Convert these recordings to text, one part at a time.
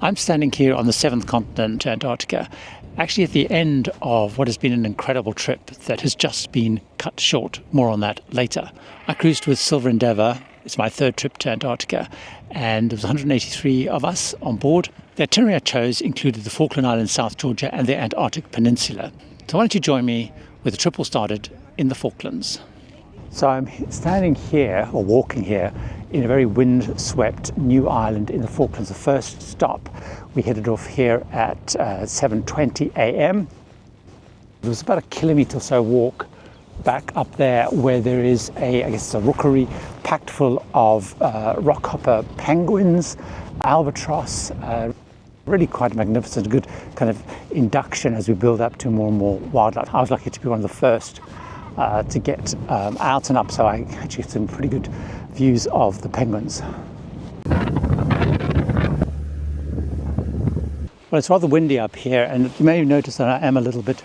I'm standing here on the seventh continent, Antarctica, actually at the end of what has been an incredible trip that has just been cut short. More on that later. I cruised with Silver Endeavour. It's my third trip to Antarctica, and there was 183 of us on board. The itinerary I chose included the Falkland Islands, South Georgia, and the Antarctic Peninsula. So why don't you join me with the trip all started in the Falklands. So I'm standing here, or walking here, in a very wind-swept new island in the Falklands. The first stop, we headed off here at 7:20 a.m. It was about a kilometre or so walk back up there where there is I guess it's a rookery packed full of rockhopper penguins, albatross, really quite magnificent, a good kind of induction as we build up to more and more wildlife. I was lucky to be one of the first to get out and up, so I actually get some pretty good views of the penguins. Well, it's rather windy up here, and you may notice that I am a little bit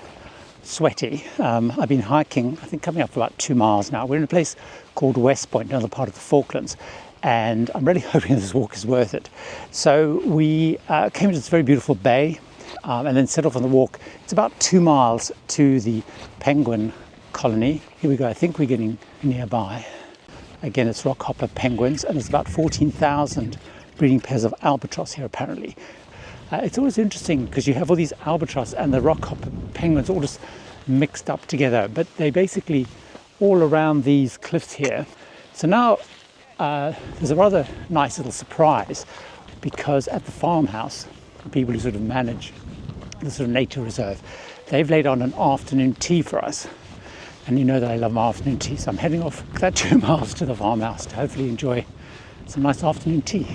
sweaty. I've been hiking, I think coming up for about 2 miles now. We're in a place called West Point, another part of the Falklands, and I'm really hoping this walk is worth it. So we came to this very beautiful bay and then set off on the walk. It's about 2 miles to the penguin colony. Here we go, I think we're getting nearby. Again, it's rockhopper penguins, and there's about 14,000 breeding pairs of albatross here apparently. It's always interesting because you have all these albatross and the rockhopper penguins all just mixed up together, but they basically all around these cliffs here. So now there's a rather nice little surprise, because at the farmhouse, the people who sort of manage the sort of nature reserve, they've laid on an afternoon tea for us. And you know that I love my afternoon tea, so I'm heading off that 2 miles to the farmhouse to hopefully enjoy some nice afternoon tea.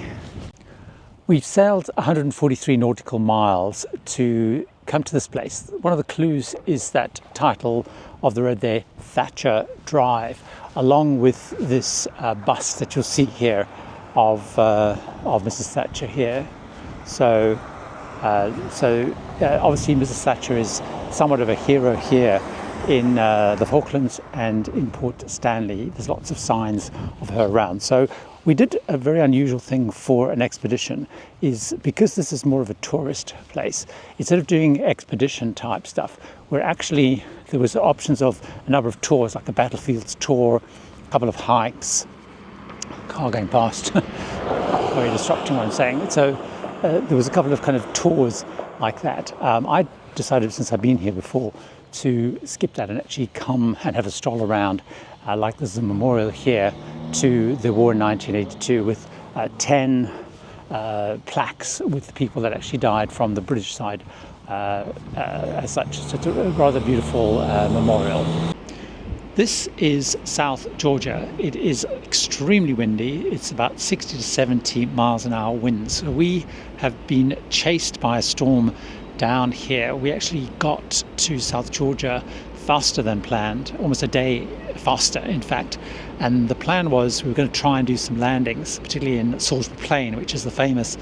We've sailed 143 nautical miles to come to this place. One of the clues is that title of the road there, Thatcher Drive, along with this bust that you'll see here of Mrs. Thatcher here. So obviously Mrs. Thatcher is somewhat of a hero here in the Falklands and in Port Stanley. There's lots of signs of her around. So we did a very unusual thing for an expedition, is because this is more of a tourist place, instead of doing expedition type stuff, where actually there was options of a number of tours, like a battlefields tour, a couple of hikes, car going past, very disrupting what I'm saying. So there was a couple of kind of tours like that. I decided, since I've been here before, to skip that and actually come and have a stroll around. Like there's a memorial here to the war in 1982 with 10 plaques with the people that actually died from the British side as such. So it's a rather beautiful memorial. This is South Georgia. It is extremely windy. It's about 60 to 70 miles an hour winds. So we have been chased by a storm down here. We actually got to South Georgia faster than planned, almost a day faster in fact, and the plan was we were going to try and do some landings, particularly in Salisbury Plain, which is the famous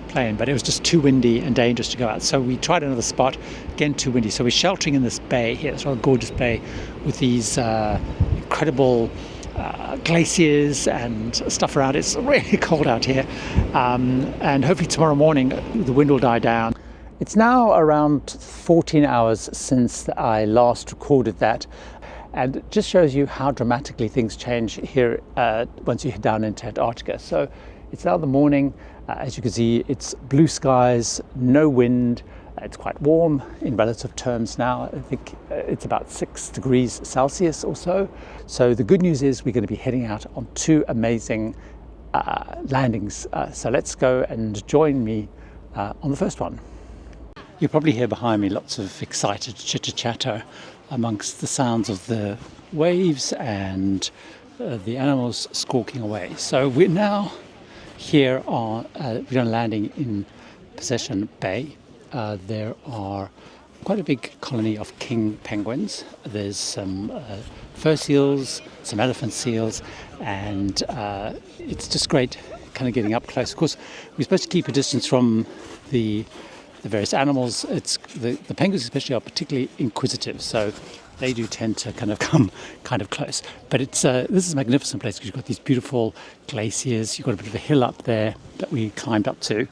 plain, but it was just too windy and dangerous to go out. So we tried another spot, again too windy, so we're sheltering in this bay here, this rather gorgeous bay with these incredible glaciers and stuff around. It's really cold out here, and hopefully tomorrow morning the wind will die down. It's now around 14 hours since I last recorded that, and it just shows you how dramatically things change here once you head down into Antarctica. So it's now the morning. As you can see, it's blue skies, no wind. It's quite warm in relative terms now. I think it's about 6 degrees Celsius or so. So the good news is we're going to be heading out on 2 amazing landings. So let's go and join me on the first one. You'll probably hear behind me lots of excited chitter-chatter amongst the sounds of the waves and the animals squawking away. So we're now here on we're landing in Possession Bay. There are quite a big colony of king penguins. There's some fur seals, some elephant seals, and it's just great kind of getting up close. Of course, we're supposed to keep a distance from the various animals. It's the penguins especially are particularly inquisitive, so they do tend to kind of come kind of close. But it's this is a magnificent place because you've got these beautiful glaciers. You've got a bit of a hill up there that we climbed up to,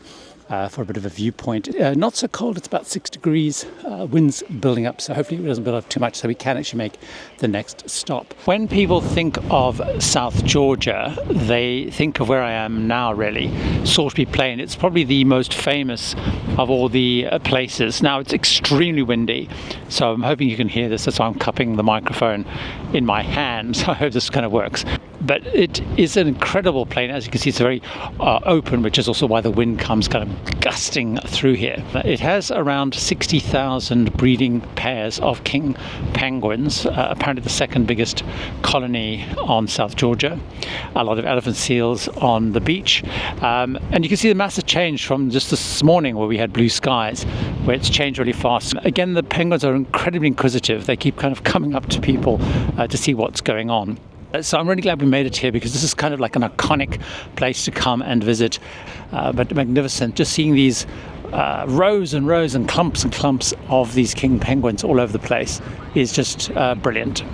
for a bit of a viewpoint. Not so cold, it's about 6 degrees, winds building up, so hopefully it doesn't build up too much so we can actually make the next stop. When people think of South Georgia, they think of where I am now really, Salisbury Plain. It's probably the most famous of all the places. Now it's extremely windy, so I'm hoping you can hear this. That's why I'm cupping the microphone in my hand, so I hope this kind of works. But it is an incredible plain. As you can see, it's very open, which is also why the wind comes kind of gusting through here. It has around 60,000 breeding pairs of king penguins, apparently the second biggest colony on South Georgia. A lot of elephant seals on the beach. And you can see the massive change from just this morning where we had blue skies, where it's changed really fast. Again, the penguins are incredibly inquisitive. They keep kind of coming up to people to see what's going on. So I'm really glad we made it here, because this is kind of like an iconic place to come and visit, but magnificent. Just seeing these rows and rows and clumps of these king penguins all over the place is just brilliant.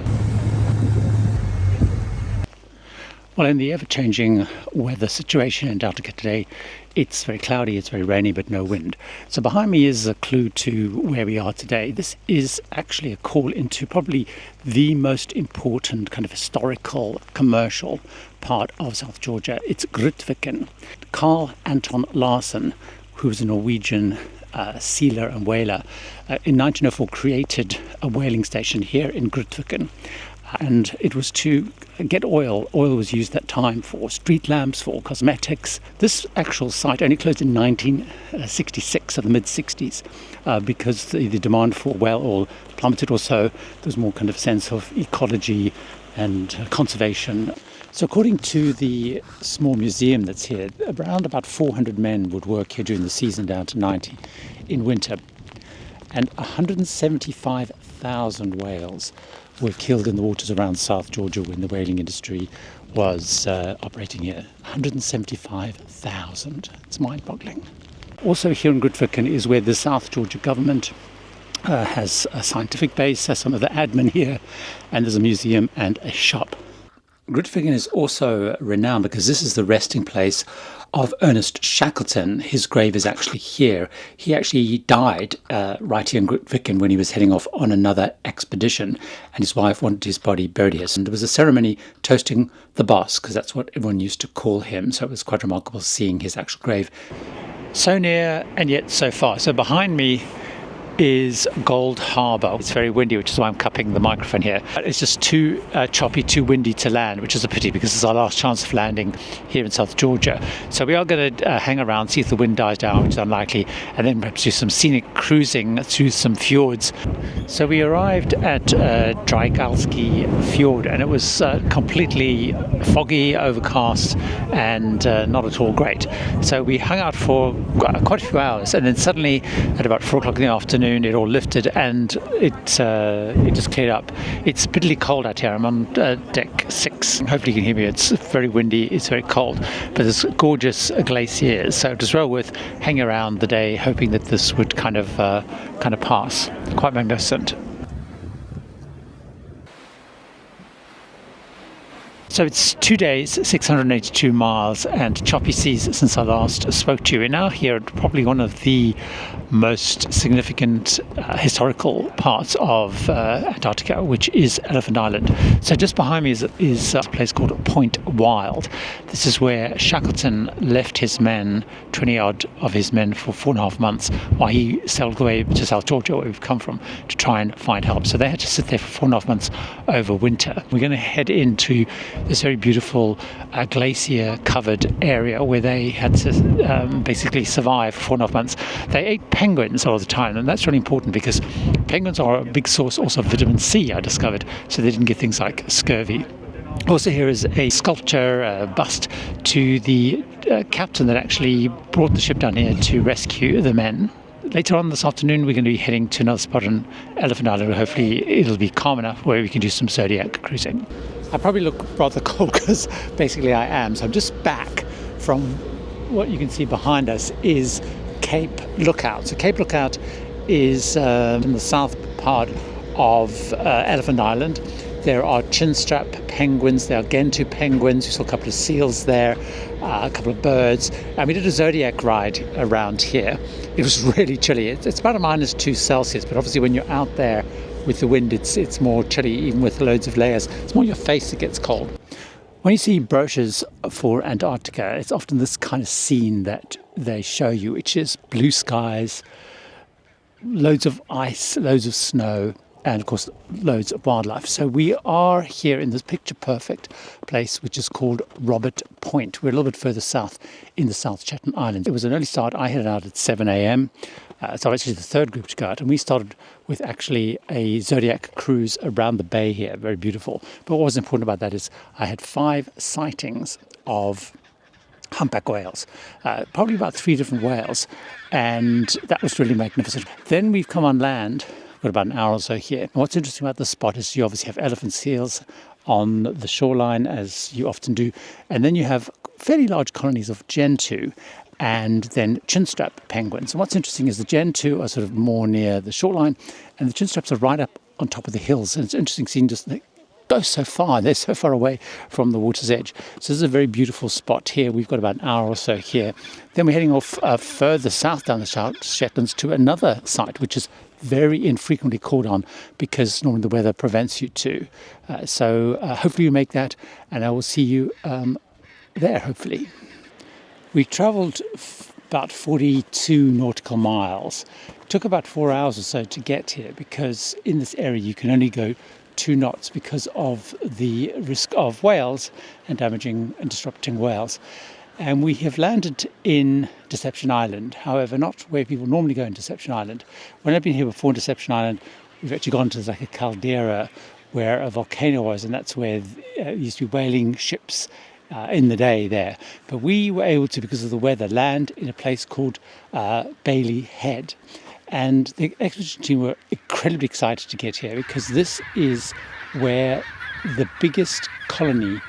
Well, in the ever-changing weather situation in Antarctica today, it's very cloudy, it's very rainy, but no wind. So behind me is a clue to where we are today. This is actually a call into probably the most important kind of historical, commercial part of South Georgia. It's Grytviken. Carl Anton Larsen, who was a Norwegian sealer and whaler, in 1904 created a whaling station here in Grytviken. And it was to get oil. Oil was used that time for street lamps, for cosmetics. This actual site only closed in 1966, so the mid-60s, because the demand for whale oil plummeted. Also, there was more kind of sense of ecology and conservation. So according to the small museum that's here, around about 400 men would work here during the season, down to 90 in winter. And 175,000 whales were killed in the waters around South Georgia when the whaling industry was operating here. 175,000. It's mind-boggling. Also here in Grytviken is where the South Georgia government has a scientific base, has some of the admin here, and there's a museum and a shop. Grytviken is also renowned because this is the resting place of Ernest Shackleton. His grave is actually here. He actually died right here in Grytviken when he was heading off on another expedition, and his wife wanted his body buried here. And there was a ceremony toasting the boss, because that's what everyone used to call him. So it was quite remarkable seeing his actual grave. So near and yet so far. So behind me is Gold Harbour. It's very windy, which is why I'm cupping the microphone here. It's just too choppy, too windy to land, which is a pity because it's our last chance of landing here in South Georgia. So we are going to hang around, see if the wind dies down, which is unlikely, and then perhaps do some scenic cruising through some fjords. So we arrived at Drygalski Fjord, and it was completely foggy, overcast, and not at all great. So we hung out for quite a few hours, and then suddenly at about 4 o'clock in the afternoon, it all lifted and it just cleared up. It's bitterly cold out here. I'm on deck 6. Hopefully you can hear me. It's very windy, it's very cold, but there's gorgeous glaciers, so it was well worth hanging around the day, hoping that this would kind of pass. Quite magnificent. So it's 2 days, 682 miles, and choppy seas since I last spoke to you. We're now here at probably one of the most significant historical parts of Antarctica, which is Elephant Island. So just behind me is a place called Point Wild. This is where Shackleton left his men, 20 odd of his men, for 4.5 months while he sailed away to South Georgia, where we've come from, to try and find help. So they had to sit there for 4.5 months over winter. We're going to head into this very beautiful glacier-covered area where they had to basically survive for 4.5 months. They ate penguins all the time, and that's really important because penguins are a big source also of vitamin C, I discovered, so they didn't get things like scurvy. Also here is a sculpture, a bust to the captain that actually brought the ship down here to rescue the men. Later on this afternoon, we're going to be heading to another spot on Elephant Island. Hopefully it'll be calm enough where we can do some Zodiac cruising. I probably look rather cold because basically I am. So I'm just back from what you can see behind us is Cape Lookout. So Cape Lookout is in the south part of Elephant Island. There are chinstrap penguins, there are gentoo penguins, we saw a couple of seals there, a couple of birds, and we did a zodiac ride around here. It was really chilly. It's about a -2 Celsius, but obviously when you're out there with the wind, it's more chilly, even with loads of layers. It's more your face that gets cold. When you see brochures for Antarctica, it's often this kind of scene that they show you, which is blue skies, loads of ice, loads of snow, and of course loads of wildlife. So we are here in this picture perfect place which is called Robert Point. We're a little bit further south in the South Shetland Islands. It was an early start. I headed out at 7 a.m. So I'm actually the third group to go out, and we started with actually a zodiac cruise around the bay here. Very beautiful. But what was important about that is I had 5 sightings of humpback whales, probably about 3 different whales, and that was really magnificent. Then we've come on land. Got about an hour or so here. And what's interesting about this spot is you obviously have elephant seals on the shoreline, as you often do, and then you have fairly large colonies of gentoo and then chinstrap penguins. And what's interesting is the gentoo are sort of more near the shoreline, and the chinstraps are right up on top of the hills. And it's interesting seeing just they go so far, they're so far away from the water's edge. So this is a very beautiful spot here. We've got about an hour or so here. Then we're heading off further south down the Shetlands to another site, which is very infrequently called on because normally the weather prevents you to. So hopefully you make that, and I will see you there, hopefully. We travelled about 42 nautical miles. It took about 4 hours or so to get here because in this area you can only go 2 knots because of the risk of whales and damaging and disrupting whales. And we have landed in Deception Island, however, not where people normally go in Deception Island. When I've been here before in Deception Island, we've actually gone to like a caldera where a volcano was, and that's where used to be whaling ships in the day there. But we were able to, because of the weather, land in a place called Baily Head. And the expedition team were incredibly excited to get here because this is where the biggest colony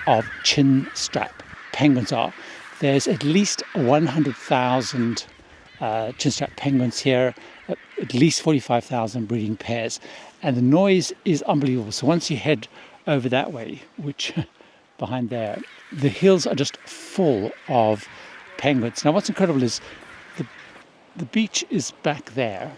of chinstrap penguins are. There's at least 100,000 chinstrap penguins here, at least 45,000 breeding pairs, and the noise is unbelievable. So once you head over that way, which behind there, the hills are just full of penguins. Now what's incredible is the beach is back there,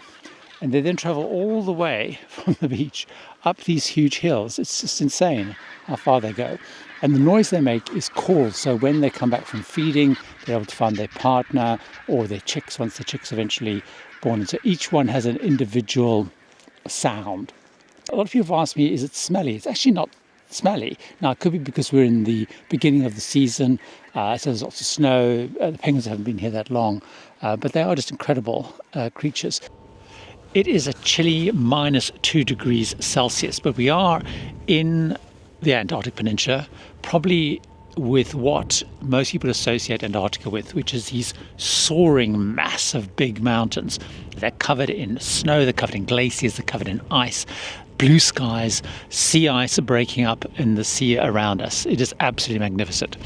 and they then travel all the way from the beach up these huge hills. It's just insane how far they go. And the noise they make is calls. So when they come back from feeding, they're able to find their partner or their chicks once the chicks eventually born. And so each one has an individual sound. A lot of people have asked me, is it smelly? It's actually not smelly. Now, it could be because we're in the beginning of the season, so there's lots of snow. The penguins haven't been here that long, but they are just incredible creatures. It is a chilly -2 degrees Celsius, but we are in the Antarctic Peninsula, probably with what most people associate Antarctica with, which is these soaring, massive, big mountains. They're covered in snow, they're covered in glaciers, they're covered in ice, blue skies, sea ice breaking up in the sea around us. It is absolutely magnificent.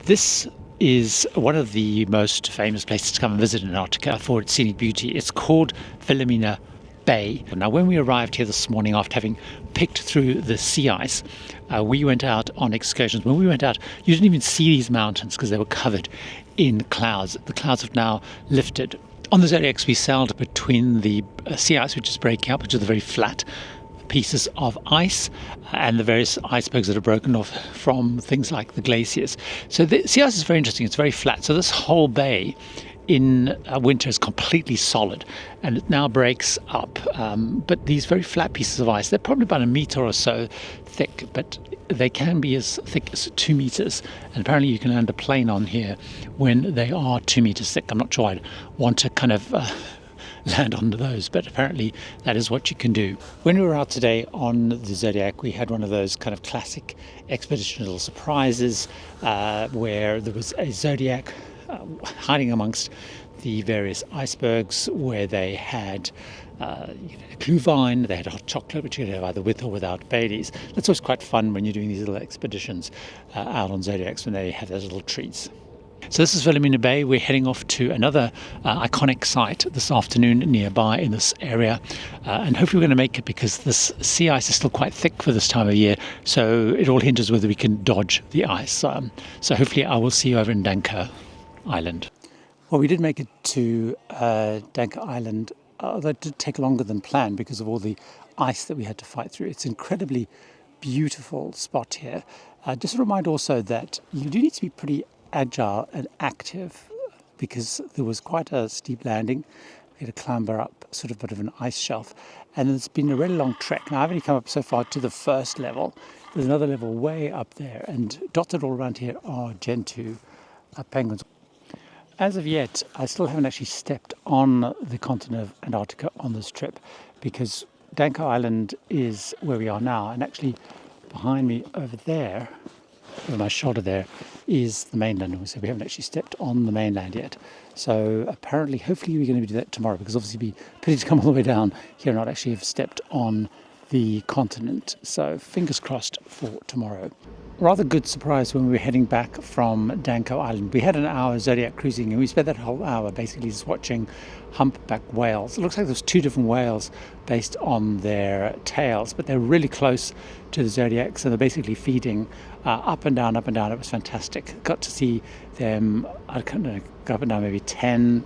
This is one of the most famous places to come and visit in Antarctica for its scenic beauty. It's called Wilhelmina Bay. Now, when we arrived here this morning after having picked through the sea ice, we went out on excursions. When we went out, you didn't even see these mountains because they were covered in clouds. The clouds have now lifted. On the Zodiacs, we sailed between the sea ice, which is breaking up, which are the very flat pieces of ice, and the various icebergs that are broken off from things like the glaciers. So the sea ice is very interesting. It's very flat. So this whole bay in winter is completely solid, and it now breaks up. But these very flat pieces of ice, they're probably about 1 meter or so thick, but they can be as thick as 2 meters. And apparently you can land a plane on here when they are 2 meters thick. I'm not sure I'd want to kind of land onto those, but apparently that is what you can do. When we were out today on the Zodiac, we had one of those kind of classic expedition little surprises where there was a Zodiac hiding amongst the various icebergs, where they had a Glyvine, they had hot chocolate, which you could have either with or without Baileys. That's always quite fun when you're doing these little expeditions out on Zodiacs, when they have those little treats. So this is Wilhelmina Bay. We're heading off to another iconic site this afternoon nearby in this area, and hopefully we're going to make it because this sea ice is still quite thick for this time of year, so it all hinges whether we can dodge the ice. So hopefully I will see you over in Danco Island. Well, we did make it to Danco Island, although it did take longer than planned because of all the ice that we had to fight through. It's an incredibly beautiful spot here. Just a reminder also that you do need to be pretty agile and active because there was quite a steep landing. We had to clamber up sort of a bit of an ice shelf, and it's been a really long trek. Now I've only come up so far to the first level. There's another level way up there, and dotted all around here are Gentoo penguins. As of yet, I still haven't actually stepped on the continent of Antarctica on this trip because Danco Island is where we are now, and actually behind me over there, over my shoulder there, is the mainland. So we haven't actually stepped on the mainland yet. So apparently, hopefully we're going to do that tomorrow, because obviously it'd be pity to come all the way down here and not actually have stepped on the continent. So fingers crossed for tomorrow. Rather good surprise when we were heading back from Danco Island. We had an hour Zodiac cruising, and we spent that whole hour basically just watching humpback whales. It looks like there's two different whales based on their tails, but they're really close to the Zodiacs, and they're basically feeding up and down, up and down. It was fantastic. Got to see them, I don't know, go up and down maybe 10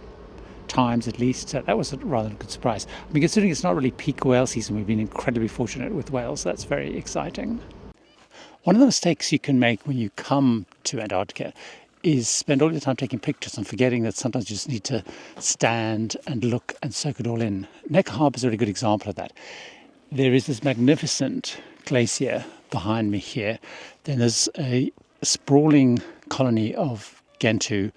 times at least. So that was a rather good surprise. I mean, considering it's not really peak whale season, we've been incredibly fortunate with whales. So that's very exciting. One of the mistakes you can make when you come to Antarctica is spend all your time taking pictures and forgetting that sometimes you just need to stand and look and soak it all in. Niko Harbour is a really good example of that. There is this magnificent glacier behind me here. Then there's a sprawling colony of Gentoo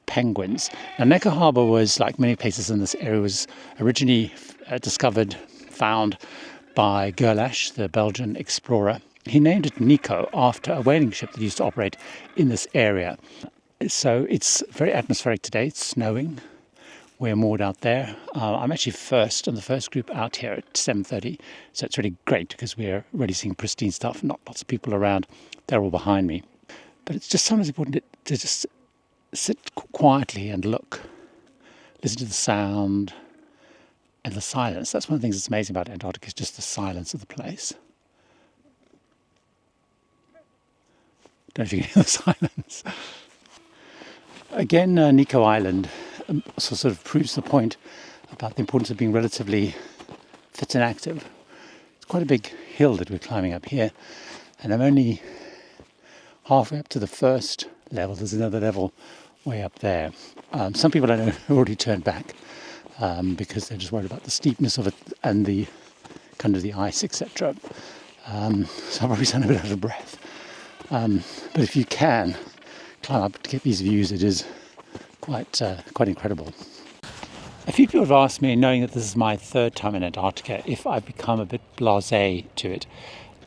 penguins. Now, Niko Harbour was, like many places in this area, was originally discovered, found by Gerlache, the Belgian explorer. He named it Niko after a whaling ship that used to operate in this area. So it's very atmospheric today. It's snowing. We're moored out there. I'm actually first on the first group out here at 7:30. So it's really great because we're really seeing pristine stuff. Not lots of people around. They're all behind me. But it's just sometimes important to just sit quietly and look. Listen to the sound and the silence. That's one of the things that's amazing about Antarctica, is just the silence of the place. Don't know if you can hear the silence. Again, Niko Island sort of proves the point about the importance of being relatively fit and active. It's quite a big hill that we're climbing up here, and I'm only halfway up to the first level. There's another level way up there. Some people I know have already turned back because they're just worried about the steepness of it and the kind of the ice, etc. So I'll probably sound a bit out of breath. But if you can climb up to get these views, it is quite incredible. A few people have asked me, knowing that this is my third time in Antarctica, if I've become a bit blasé to it.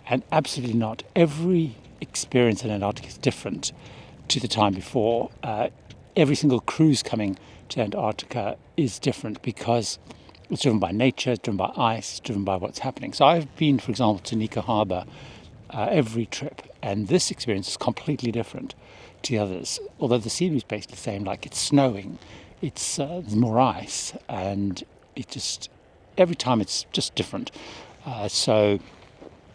And absolutely not. Every experience in Antarctica is different to the time before. Every single cruise coming to Antarctica is different because it's driven by nature, it's driven by ice, it's driven by what's happening. So I've been, for example, to Niko Harbour every trip, and this experience is completely different to the others. Although the scenery is basically the same, like it's snowing, there's more ice, and it just every time it's just different. So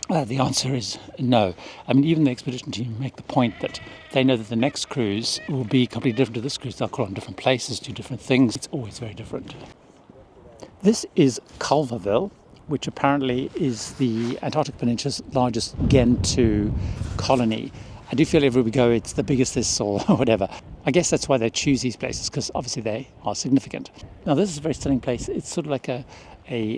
the answer is no. I mean, even the expedition team make the point that they know that the next cruise will be completely different to this cruise. They'll call on different places, do different things. It's always very different. This is Cuverville, which apparently is the Antarctic Peninsula's largest Gentoo colony. I do feel everywhere we go it's the biggest this or whatever. I guess that's why they choose these places, because obviously they are significant. Now this is a very stunning place. It's sort of like a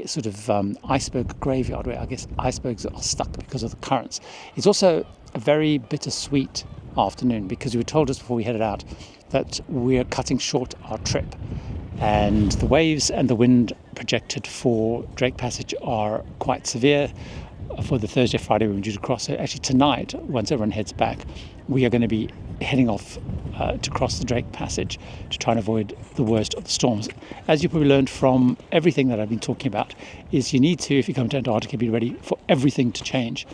sort of iceberg graveyard where I guess icebergs are stuck because of the currents. It's also a very bittersweet afternoon because we were told just before we headed out that we're cutting short our trip, and the waves and the wind projected for Drake Passage are quite severe for the Thursday, Friday we were due to cross. So actually tonight, once everyone heads back, we are going to be heading off to cross the Drake Passage to try and avoid the worst of the storms. As you probably learned from everything that I've been talking about, is you need to, if you come to Antarctica, be ready for everything to change.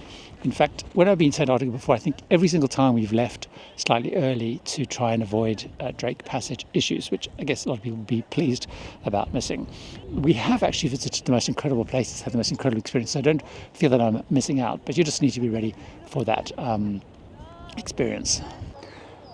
In fact, when I've been to Antarctica before, I think every single time we've left slightly early to try and avoid Drake Passage issues, which I guess a lot of people would be pleased about missing. We have actually visited the most incredible places, had the most incredible experience, so I don't feel that I'm missing out, but you just need to be ready for that experience.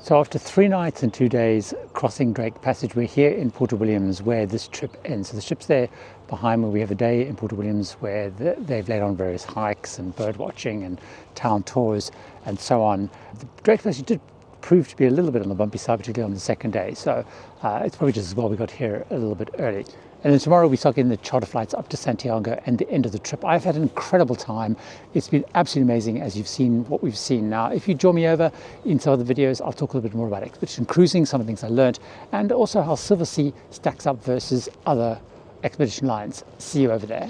So after 3 nights and 2 days crossing Drake Passage, we're here in Port Williams where this trip ends. So the ship's there behind me. We have a day in Port Williams where they've laid on various hikes and bird watching and town tours and so on. The Drake Passage did prove to be a little bit on the bumpy side, particularly on the second day. So it's probably just as well we got here a little bit early. And then tomorrow we start getting the charter flights up to Santiago and the end of the trip. I've had an incredible time. It's been absolutely amazing as you've seen what we've seen. Now, if you join me over in some of the videos, I'll talk a little bit more about expedition cruising, some of the things I learned, and also how Silver Sea stacks up versus other expedition lines. See you over there.